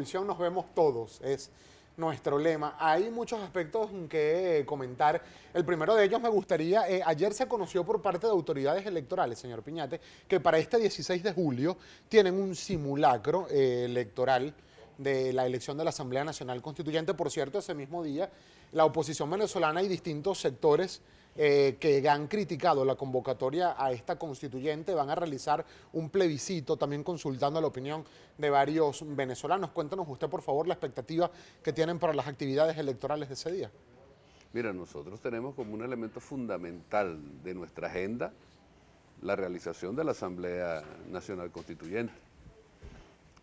Visión nos vemos todos, es nuestro lema. Hay muchos aspectos que comentar. El primero de ellos me gustaría, ayer se conoció por parte de autoridades electorales, señor Piñate, que para este 16 de julio tienen un simulacro electoral de la elección de la Asamblea Nacional Constituyente. Por cierto, ese mismo día, la oposición venezolana y distintos sectores que han criticado la convocatoria a esta constituyente van a realizar un plebiscito, también consultando la opinión de varios venezolanos. Cuéntanos usted, por favor, la expectativa que tienen para las actividades electorales de ese día. Mira, nosotros tenemos como un elemento fundamental de nuestra agenda la realización de la Asamblea Nacional Constituyente.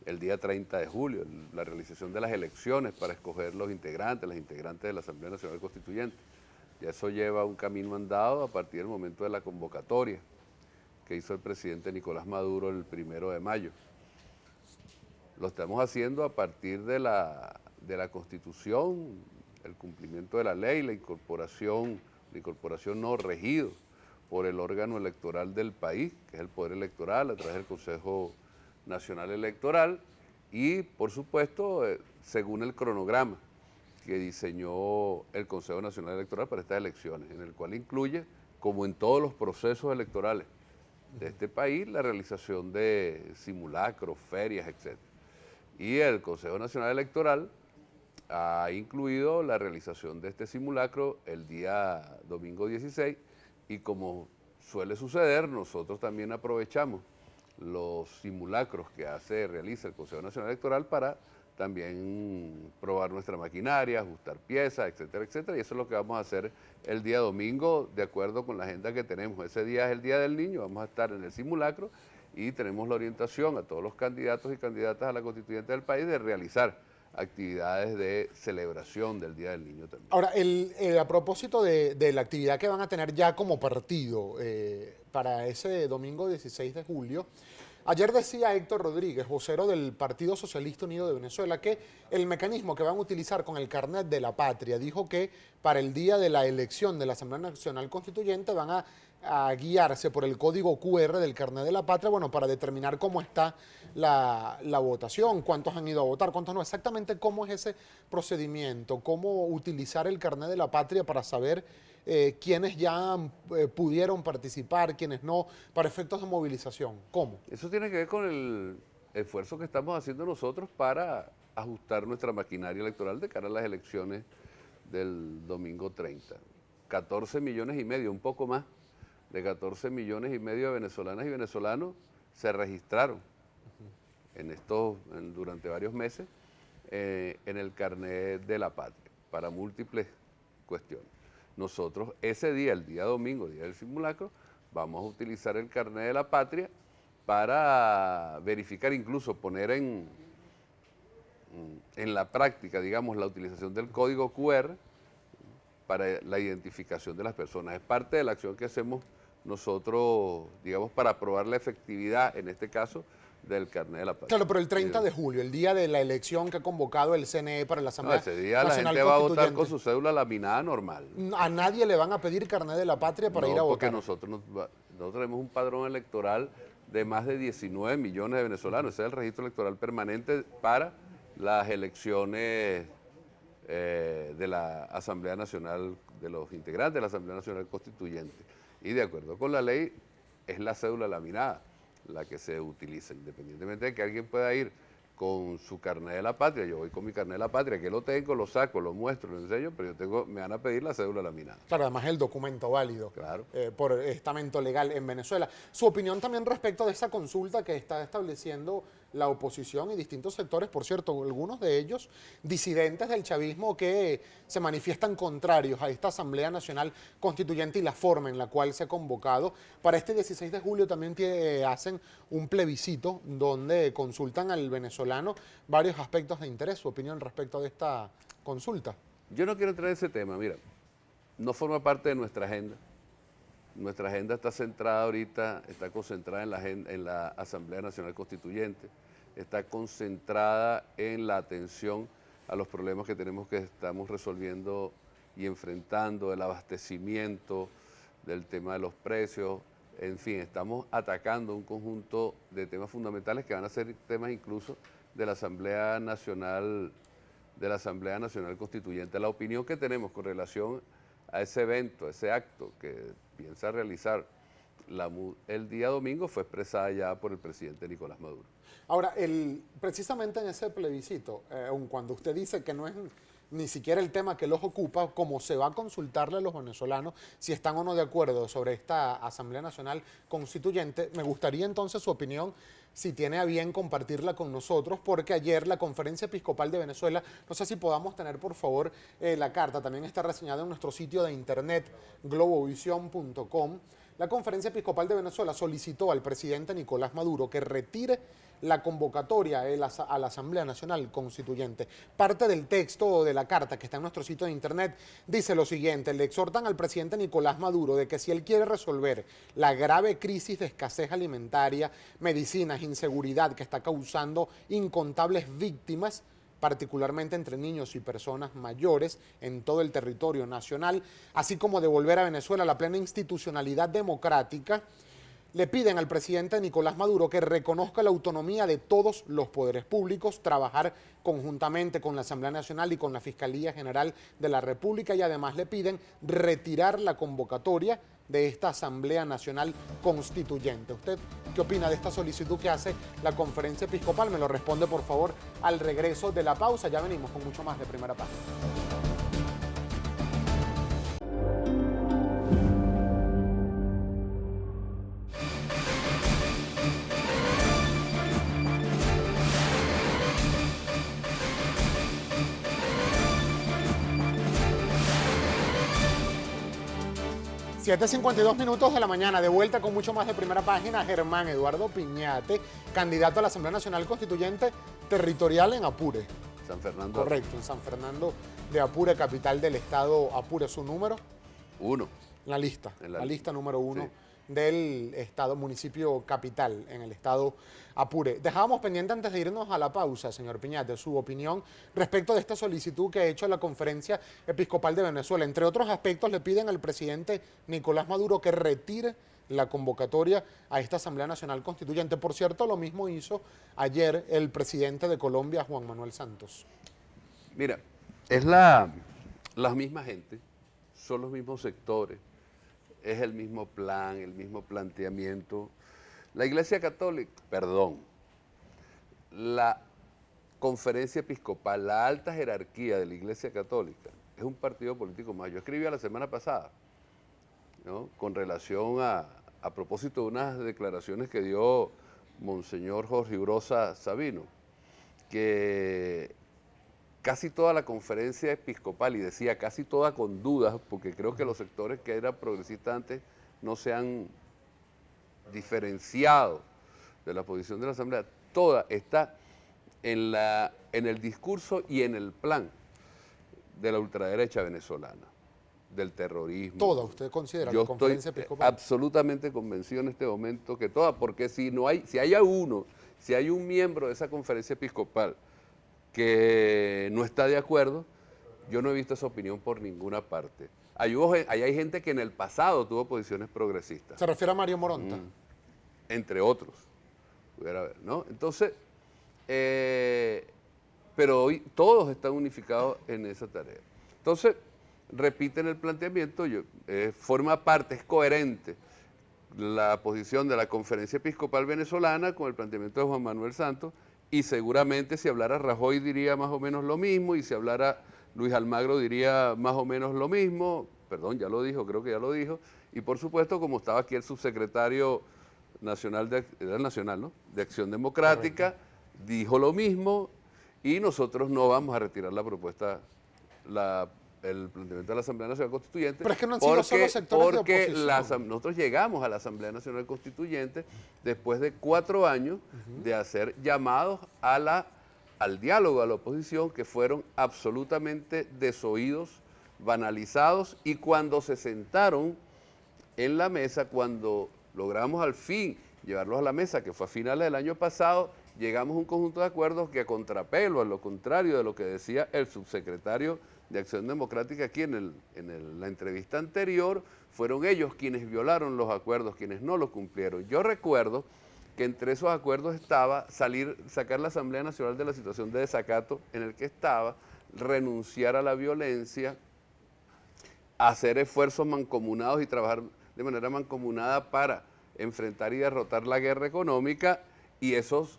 El día 30 de julio, la realización de las elecciones para escoger los integrantes, las integrantes de la Asamblea Nacional Constituyente. Y eso lleva un camino andado a partir del momento de la convocatoria que hizo el presidente Nicolás Maduro el 1 de mayo. Lo estamos haciendo a partir de la Constitución, el cumplimiento de la ley, la incorporación no regido por el órgano electoral del país, que es el Poder Electoral, a través del Consejo Nacional Electoral, y por supuesto, según el cronograma que diseñó el Consejo Nacional Electoral para estas elecciones, en el cual incluye, como en todos los procesos electorales de este país, la realización de simulacros, ferias, etc. Y el Consejo Nacional Electoral ha incluido la realización de este simulacro el día domingo 16, y como suele suceder, nosotros también aprovechamos los simulacros que realiza el Consejo Nacional Electoral para también probar nuestra maquinaria, ajustar piezas, etcétera, etcétera. Y eso es lo que vamos a hacer el día domingo, de acuerdo con la agenda que tenemos. Ese día es el Día del Niño, vamos a estar en el simulacro y tenemos la orientación a todos los candidatos y candidatas a la constituyente del país de realizar actividades de celebración del Día del Niño también. Ahora, a propósito de la actividad que van a tener ya como partido para ese domingo 16 de julio, ayer decía Héctor Rodríguez, vocero del Partido Socialista Unido de Venezuela, que el mecanismo que van a utilizar con el carnet de la patria, dijo que para el día de la elección de la Asamblea Nacional Constituyente van a guiarse por el código QR del carnet de la patria, bueno, para determinar cómo está la votación, cuántos han ido a votar, cuántos no, exactamente cómo es ese procedimiento, cómo utilizar el carnet de la patria para saber quiénes ya pudieron participar, quiénes no, para efectos de movilización. ¿Cómo? Eso tiene que ver con el esfuerzo que estamos haciendo nosotros para ajustar nuestra maquinaria electoral de cara a las elecciones del domingo 30. 14 millones y medio, un poco más de 14 millones y medio de venezolanas y venezolanos se registraron durante varios meses en el carnet de la patria para múltiples cuestiones. Nosotros ese día, el día domingo, día del simulacro, vamos a utilizar el carnet de la patria para verificar, incluso poner en la práctica, digamos, la utilización del código QR para la identificación de las personas. Es parte de la acción que hacemos nosotros, digamos, para probar la efectividad, en este caso, del carnet de la patria. Claro, pero el 30 de julio, el día de la elección que ha convocado el CNE para la Asamblea Nacional Constituyente. No, ese día la gente va a votar con su cédula laminada normal. A nadie le van a pedir carnet de la patria para ir a votar. Porque nosotros tenemos un padrón electoral de más de 19 millones de venezolanos. Ese es el registro electoral permanente para las elecciones de la Asamblea Nacional, de los integrantes de la Asamblea Nacional Constituyente. Y de acuerdo con la ley, es la cédula laminada la que se utiliza, independientemente de que alguien pueda ir con su carnet de la patria. Yo voy con mi carnet de la patria, que lo tengo, lo saco, lo muestro, lo enseño, pero me van a pedir la cédula laminada. Claro, además el documento válido, claro, por estamento legal en Venezuela. Su opinión también respecto de esa consulta que está estableciendo la oposición y distintos sectores, por cierto, algunos de ellos disidentes del chavismo que se manifiestan contrarios a esta Asamblea Nacional Constituyente y la forma en la cual se ha convocado. Para este 16 de julio también hacen un plebiscito donde consultan al venezolano varios aspectos de interés. Su opinión respecto de esta consulta. Yo no quiero entrar en ese tema, mira, no forma parte de nuestra agenda. Nuestra agenda está centrada ahorita, está concentrada en la Asamblea Nacional Constituyente, está concentrada en la atención a los problemas que estamos resolviendo y enfrentando, el abastecimiento, del tema de los precios, en fin, estamos atacando un conjunto de temas fundamentales que van a ser temas incluso de la Asamblea Nacional Constituyente. La opinión que tenemos con relación a ese evento, a ese acto que piensa realizar la MUD el día domingo fue expresada ya por el presidente Nicolás Maduro. Ahora, precisamente en ese plebiscito, aun cuando usted dice que no es ni siquiera el tema que los ocupa, como se va a consultarle a los venezolanos si están o no de acuerdo sobre esta Asamblea Nacional Constituyente, me gustaría entonces su opinión, si tiene a bien compartirla con nosotros, porque ayer la Conferencia Episcopal de Venezuela, no sé si podamos tener por favor la carta, también está reseñada en nuestro sitio de internet globovision.com. La Conferencia Episcopal de Venezuela solicitó al presidente Nicolás Maduro que retire la convocatoria a la Asamblea Nacional Constituyente. Parte del texto de la carta que está en nuestro sitio de internet dice lo siguiente: le exhortan al presidente Nicolás Maduro de que si él quiere resolver la grave crisis de escasez alimentaria, medicinas, inseguridad que está causando incontables víctimas, particularmente entre niños y personas mayores en todo el territorio nacional, así como devolver a Venezuela la plena institucionalidad democrática, le piden al presidente Nicolás Maduro que reconozca la autonomía de todos los poderes públicos, trabajar conjuntamente con la Asamblea Nacional y con la Fiscalía General de la República, y además le piden retirar la convocatoria de esta Asamblea Nacional Constituyente. ¿Usted qué opina de esta solicitud que hace la Conferencia Episcopal? Me lo responde por favor al regreso de la pausa. Ya venimos con mucho más de Primera Página. 7:52 minutos de la mañana, de vuelta con mucho más de Primera Página. Germán Eduardo Piñate, candidato a la Asamblea Nacional Constituyente territorial en Apure. San Fernando. Correcto, en San Fernando de Apure, capital del estado Apure. ¿Su número? 1. La lista, la lista número 1. Sí. Del estado, municipio capital, en el estado Apure. Dejábamos pendiente antes de irnos a la pausa, señor Piñate, su opinión respecto de esta solicitud que ha hecho la Conferencia Episcopal de Venezuela. Entre otros aspectos, le piden al presidente Nicolás Maduro que retire la convocatoria a esta Asamblea Nacional Constituyente. Por cierto, lo mismo hizo ayer el presidente de Colombia, Juan Manuel Santos. Mira, es la misma gente, son los mismos sectores, es el mismo plan, el mismo planteamiento. La Iglesia Católica, la Conferencia Episcopal, la alta jerarquía de la Iglesia Católica, es un partido político más. Yo escribí la semana pasada, ¿no?, con relación a propósito de unas declaraciones que dio Monseñor Jorge Urosa Sabino, que casi toda la Conferencia Episcopal, y decía casi toda con dudas, porque creo que los sectores que eran progresistas antes no se han diferenciado de la posición de la Asamblea, toda está en el discurso y en el plan de la ultraderecha venezolana, del terrorismo. ¿Toda usted considera Yo la Conferencia estoy Episcopal? absolutamente convencido en este momento que toda, porque si hay un miembro de esa Conferencia Episcopal que no está de acuerdo, yo no he visto esa opinión por ninguna parte. Ahí hay gente que en el pasado tuvo posiciones progresistas. ¿Se refiere a Mario Moronta? Entre otros, pudiera haber, ¿no? Entonces, pero hoy todos están unificados en esa tarea. Entonces, repiten el planteamiento, forma parte, es coherente la posición de la Conferencia Episcopal Venezolana con el planteamiento de Juan Manuel Santos, y seguramente si hablara Rajoy diría más o menos lo mismo, y si hablara Luis Almagro diría más o menos lo mismo. Perdón, ya lo dijo, creo que ya lo dijo. Y por supuesto, como estaba aquí el subsecretario nacional de Acción Democrática, correcto, dijo lo mismo, y nosotros no vamos a retirar la propuesta, el planteamiento de la Asamblea Nacional Constituyente. Pero es que no han sido solo sectores de oposición. Nosotros llegamos a la Asamblea Nacional Constituyente después de 4 años de hacer llamados al diálogo, a la oposición, que fueron absolutamente desoídos, banalizados, y cuando se sentaron en la mesa, cuando logramos al fin llevarlos a la mesa, que fue a finales del año pasado, llegamos a un conjunto de acuerdos que, a contrapelo, a lo contrario de lo que decía el subsecretario de Acción Democrática aquí en la entrevista anterior, fueron ellos quienes violaron los acuerdos, quienes no los cumplieron. Yo recuerdo que entre esos acuerdos estaba sacar la Asamblea Nacional de la situación de desacato en el que estaba, renunciar a la violencia, hacer esfuerzos mancomunados y trabajar de manera mancomunada para enfrentar y derrotar la guerra económica, y esos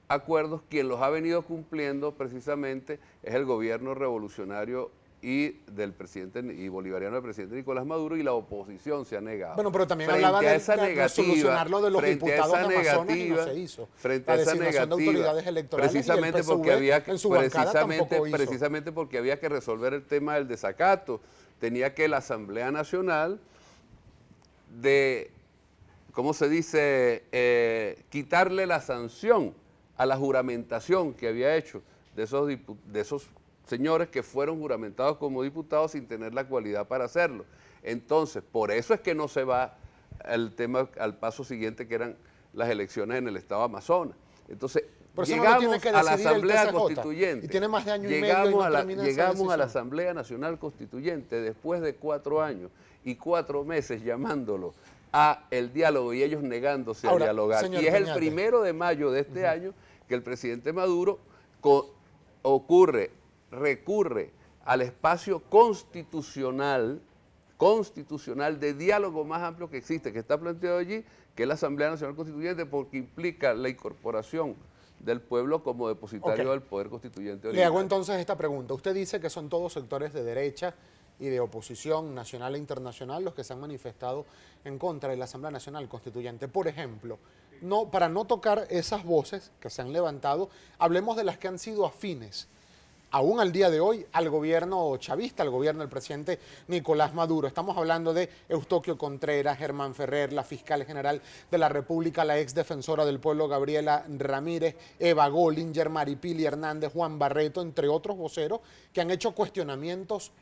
acuerdos quien los ha venido cumpliendo precisamente es el gobierno revolucionario y del presidente y bolivariano del presidente Nicolás Maduro, y la oposición se ha negado. Bueno, pero también frente hablaba a esa de solucionar lo de los diputados de Amazonas y no se hizo. Frente a esa negativa, de autoridades electorales, precisamente y el PSV porque había en su bancada tampoco hizo. precisamente porque había que resolver el tema del desacato. Tenía que la Asamblea Nacional ¿cómo se dice? Quitarle la sanción a la juramentación que había hecho de esos señores que fueron juramentados como diputados sin tener la cualidad para hacerlo. Entonces, por eso es que no se va al paso siguiente, que eran las elecciones en el estado Amazonas. Entonces, llegamos a la Asamblea Constituyente. Y tiene más de año y medio llegamos a la Asamblea Nacional Constituyente después de 4 años y 4 meses llamándolo a el diálogo y ellos negándose a dialogar. Y es el 1 de mayo de este año que el presidente Maduro recurre al espacio constitucional de diálogo más amplio que existe, que está planteado allí, que es la Asamblea Nacional Constituyente, porque implica la incorporación del pueblo como depositario del poder constituyente original. Le hago entonces esta pregunta. Usted dice que son todos sectores de derecha y de oposición nacional e internacional los que se han manifestado en contra de la Asamblea Nacional Constituyente. Por ejemplo, para no tocar esas voces que se han levantado, hablemos de las que han sido afines aún al día de hoy al gobierno chavista, al gobierno del presidente Nicolás Maduro. Estamos hablando de Eustoquio Contreras, Germán Ferrer, la fiscal general de la República, la ex defensora del pueblo Gabriela Ramírez, Eva Gollinger, Maripili Hernández, Juan Barreto, entre otros voceros que han hecho cuestionamientos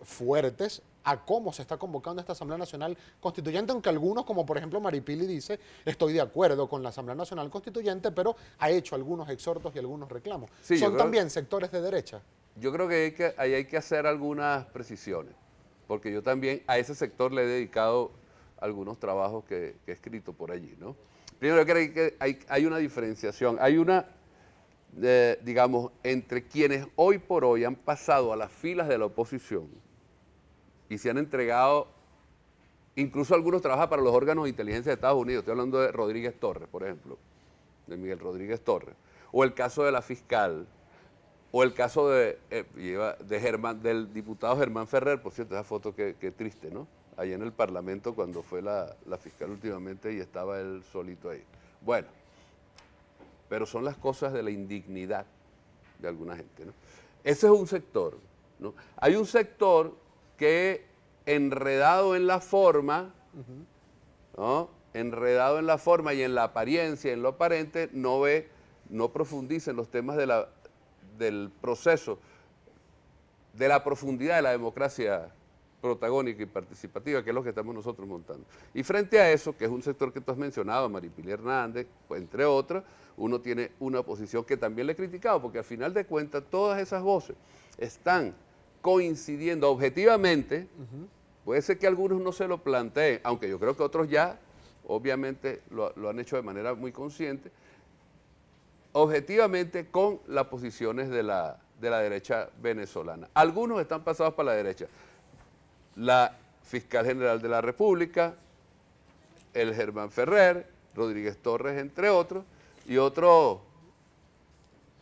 fuertes a cómo se está convocando esta Asamblea Nacional Constituyente, aunque algunos, como por ejemplo Maripili, dice, estoy de acuerdo con la Asamblea Nacional Constituyente, pero ha hecho algunos exhortos y algunos reclamos. Sí, ¿son también sectores de derecha? Yo creo que ahí hay que hacer algunas precisiones, porque yo también a ese sector le he dedicado algunos trabajos que he escrito por allí, ¿no? Primero, yo creo que hay una diferenciación, hay una, digamos, entre quienes hoy por hoy han pasado a las filas de la oposición y se han entregado, incluso algunos trabajan para los órganos de inteligencia de Estados Unidos. Estoy hablando de Rodríguez Torres, por ejemplo, de Miguel Rodríguez Torres, o el caso de la fiscal, o el caso del diputado Germán Ferrer. Por cierto, esa foto que triste, ¿no? Allá en el Parlamento cuando fue la fiscal últimamente y estaba él solito ahí. Bueno, pero son las cosas de la indignidad de alguna gente, ¿no? Ese es un sector, ¿no? Hay un sector que enredado en la forma, ¿no? Enredado en la forma y en la apariencia, en lo aparente, no profundiza en los temas del proceso, de la profundidad de la democracia protagónica y participativa, que es lo que estamos nosotros montando. Y frente a eso, que es un sector que tú has mencionado, Maripili Hernández, pues, entre otras, uno tiene una posición que también le he criticado, porque al final de cuentas todas esas voces están coincidiendo objetivamente. Puede ser que algunos no se lo planteen, aunque yo creo que otros ya, obviamente, lo han hecho de manera muy consciente, objetivamente con las posiciones de la derecha venezolana. Algunos están pasados para la derecha. La fiscal general de la República, el Germán Ferrer, Rodríguez Torres, entre otros, y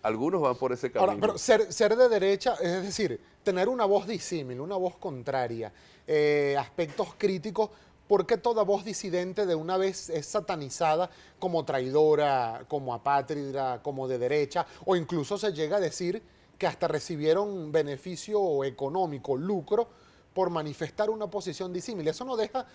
algunos van por ese camino. Ahora, pero ser de derecha, es decir, tener una voz disímil, una voz contraria, aspectos críticos, ¿por qué toda voz disidente de una vez es satanizada como traidora, como apátrida, como de derecha, o incluso se llega a decir que hasta recibieron beneficio económico, lucro, por manifestar una posición disímil? Eso no deja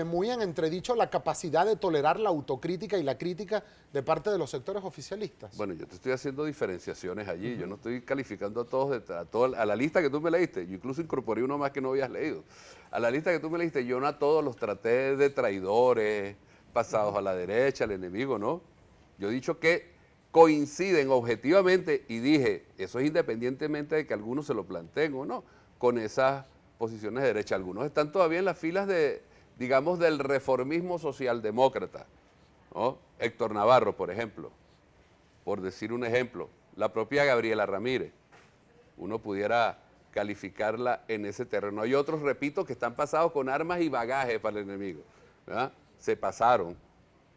muy en entredicho la capacidad de tolerar la autocrítica y la crítica de parte de los sectores oficialistas. Bueno, yo te estoy haciendo diferenciaciones allí, yo no estoy calificando a todos, a la lista que tú me leíste, yo incluso incorporé uno más que no habías leído. A la lista que tú me leíste, yo no a todos los traté de traidores, pasados a la derecha, al enemigo, ¿no? Yo he dicho que coinciden objetivamente, y dije, eso es independientemente de que algunos se lo planteen o no, con esas posiciones de derecha. Algunos están todavía en las filas digamos, del reformismo socialdemócrata, ¿no? Héctor Navarro, por ejemplo, por decir un ejemplo, la propia Gabriela Ramírez, uno pudiera calificarla en ese terreno. Hay otros, repito, que están pasados con armas y bagaje para el enemigo, ¿verdad? Se pasaron,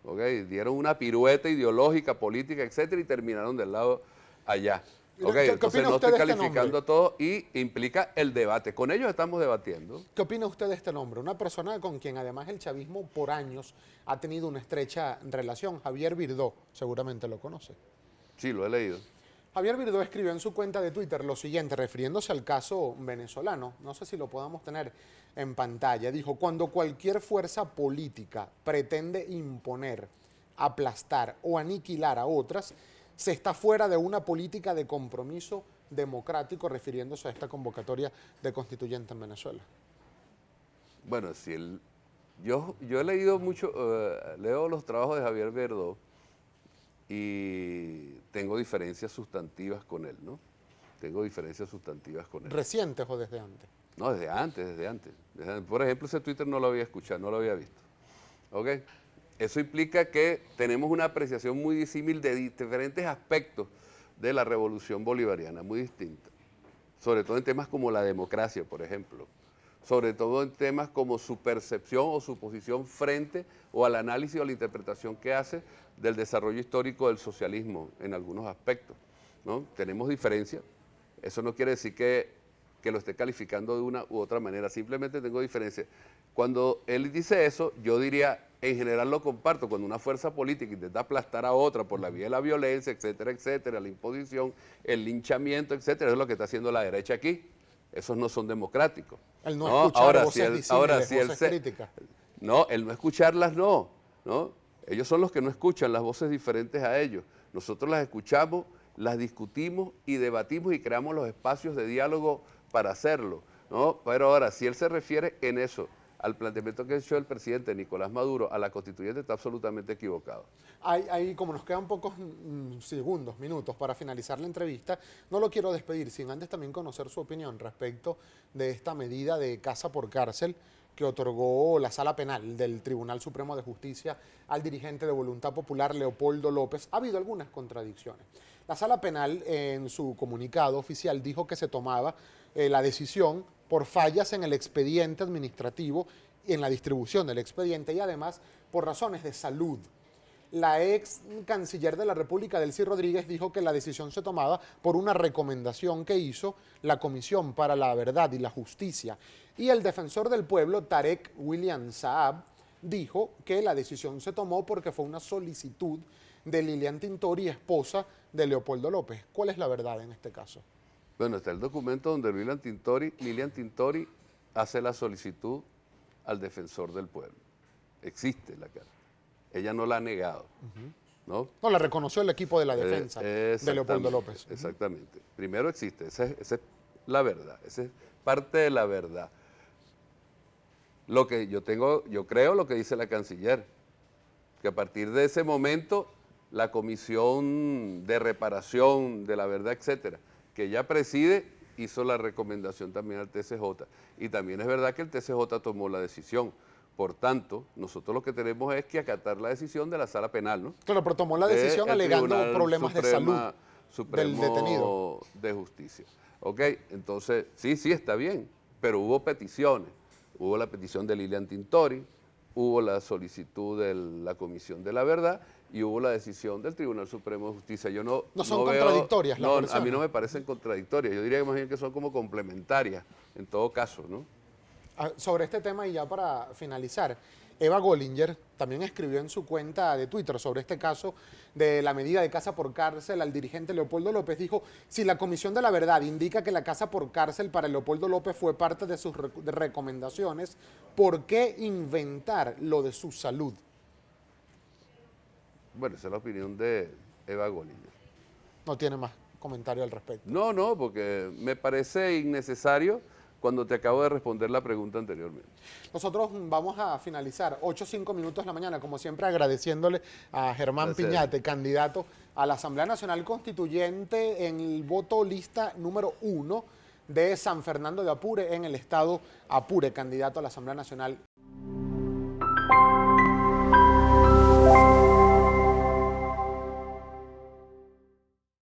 ¿okay? Dieron una pirueta ideológica, política, etcétera, y terminaron del lado allá. Okay, entonces no estoy calificando todo y implica el debate. Con ellos estamos debatiendo. ¿Qué opina usted de este nombre? Una persona con quien además el chavismo por años ha tenido una estrecha relación, Javier Virdó, seguramente lo conoce. Sí, lo he leído. Javier Virdó escribió en su cuenta de Twitter lo siguiente, refiriéndose al caso venezolano, no sé si lo podamos tener en pantalla, dijo, cuando cualquier fuerza política pretende imponer, aplastar o aniquilar a otras, se está fuera de una política de compromiso democrático, refiriéndose a esta convocatoria de constituyente en Venezuela. Bueno, si yo he leído mucho, leo los trabajos de Javier Virdó y tengo diferencias sustantivas con él, ¿no? Tengo diferencias sustantivas con él. ¿Recientes o desde antes? No, desde antes. Por ejemplo, ese Twitter no lo había escuchado, no lo había visto. ¿Ok? Eso implica que tenemos una apreciación muy disímil de diferentes aspectos de la revolución bolivariana, muy distinta. Sobre todo en temas como la democracia, por ejemplo. Sobre todo en temas como su percepción o su posición frente o al análisis o a la interpretación que hace del desarrollo histórico del socialismo en algunos aspectos, ¿no? Tenemos diferencias. Eso no quiere decir que lo esté calificando de una u otra manera, simplemente tengo diferencias. Cuando él dice eso, yo diría, en general lo comparto, cuando una fuerza política intenta aplastar a otra por la vía de la violencia, etcétera, etcétera, la imposición, el linchamiento, etcétera, eso es lo que está haciendo la derecha aquí. Esos no son democráticos. El no escuchar voces voces críticas. No, el no escucharlas no. Ellos son los que no escuchan las voces diferentes a ellos. Nosotros las escuchamos, las discutimos y debatimos y creamos los espacios de diálogo para hacerlo, ¿no? Pero ahora, si él se refiere en eso al planteamiento que ha hecho el presidente Nicolás Maduro a la constituyente, está absolutamente equivocado. Ahí, como nos quedan pocos segundos, minutos para finalizar la entrevista, no lo quiero despedir sin antes también conocer su opinión respecto de esta medida de casa por cárcel que otorgó la Sala Penal del Tribunal Supremo de Justicia al dirigente de Voluntad Popular, Leopoldo López. Ha habido algunas contradicciones. La Sala Penal, en su comunicado oficial, dijo que se tomaba la decisión por fallas en el expediente administrativo y en la distribución del expediente y además por razones de salud. La ex canciller de la República, Delcy Rodríguez, dijo que la decisión se tomaba por una recomendación que hizo la Comisión para la Verdad y la Justicia. Y el defensor del pueblo, Tarek William Saab, dijo que la decisión se tomó porque fue una solicitud de Lilian Tintori, esposa de Leopoldo López. ¿Cuál es la verdad en este caso? Bueno, está el documento donde Lilian Tintori hace la solicitud al defensor del pueblo. Existe la carta. Ella no la ha negado, ¿no? No, la reconoció el equipo de la defensa de Leopoldo López. Exactamente. Primero existe, esa es la verdad, esa es parte de la verdad. Lo que yo creo lo que dice la canciller, que a partir de ese momento la comisión de reparación de la verdad, etcétera, que ella preside, hizo la recomendación también al TCJ. Y también es verdad que el TCJ tomó la decisión. Por tanto, nosotros lo que tenemos es que acatar la decisión de la Sala Penal, ¿no? Claro, pero tomó la decisión alegando problemas de salud del detenido. De Justicia. ¿Ok? Entonces, sí, está bien, pero hubo peticiones. Hubo la petición de Lilian Tintori, hubo la solicitud de la Comisión de la Verdad y hubo la decisión del Tribunal Supremo de Justicia. Yo no son veo, contradictorias las versiones. A mí no me parecen contradictorias. Yo diría que más bien que son como complementarias, en todo caso, ¿no? Sobre este tema y ya para finalizar, Eva Gollinger también escribió en su cuenta de Twitter sobre este caso de la medida de casa por cárcel al dirigente Leopoldo López. Dijo, si la Comisión de la Verdad indica que la casa por cárcel para Leopoldo López fue parte de sus recomendaciones, ¿por qué inventar lo de su salud? Bueno, esa es la opinión de Eva Gollinger. No tiene más comentario al respecto. No, porque me parece innecesario cuando te acabo de responder la pregunta anteriormente. Nosotros vamos a finalizar 8:05 minutos de la mañana, como siempre agradeciéndole a Germán Piñate, candidato a la Asamblea Nacional Constituyente en el voto lista número 1 de San Fernando de Apure, en el estado Apure, candidato a la Asamblea Nacional